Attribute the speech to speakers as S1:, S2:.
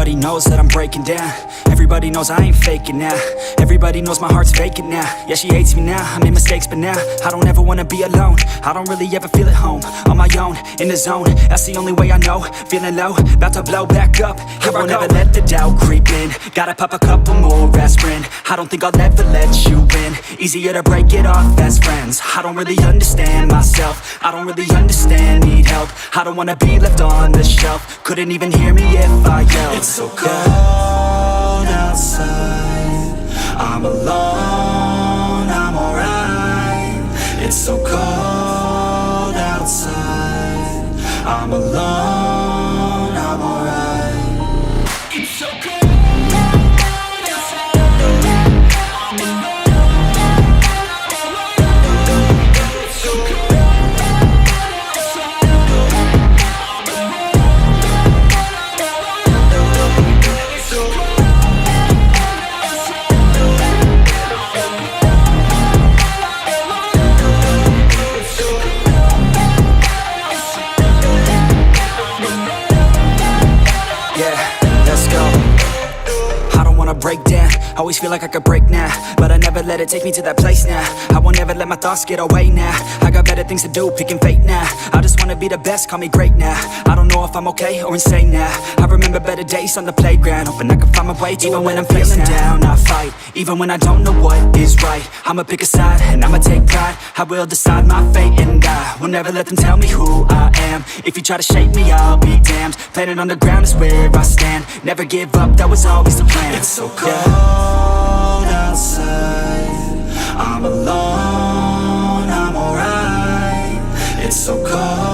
S1: Everybody knows that I'm breaking down. Everybody knows I ain't faking now. Everybody knows my heart's vacant now. Yeah, she hates me now, I made mistakes but now I don't ever wanna be alone. I don't really ever feel at home. On my own, in the zone, that's the only way I know. Feeling low, about to blow back up. Here I won't ever let the doubt creep in. Gotta pop a couple more aspirin. I don't think I'll ever let you in. Easier to break it off as friends. I don't really understand myself. I don't really understand, need help. I don't wanna be left on the shelf. Couldn't even hear me if I yelled. It's so cold outside, I'm alone, I'm alright. It's so cold outside, I'm alone, I'm alright. It's so cold. Break down, always feel like I could break now, but I never let it take me to that place now. I won't ever let my thoughts get away now. I got better things to do, picking fate now. I just wanna be the best, call me great now. I don't know if I'm okay or insane now. I remember better days on the playground, hoping I can find my way to even when I'm feeling down, I fight. Even when I don't know what is right, I'ma pick a side and I'ma take pride. I will decide my fate and I will never let them tell me who I am. If you try to shake me, I'll be damned. Planet on the ground is where I stand. Never give up, that was always the plan. It's so cold outside, I'm alone, I'm alright. It's so cold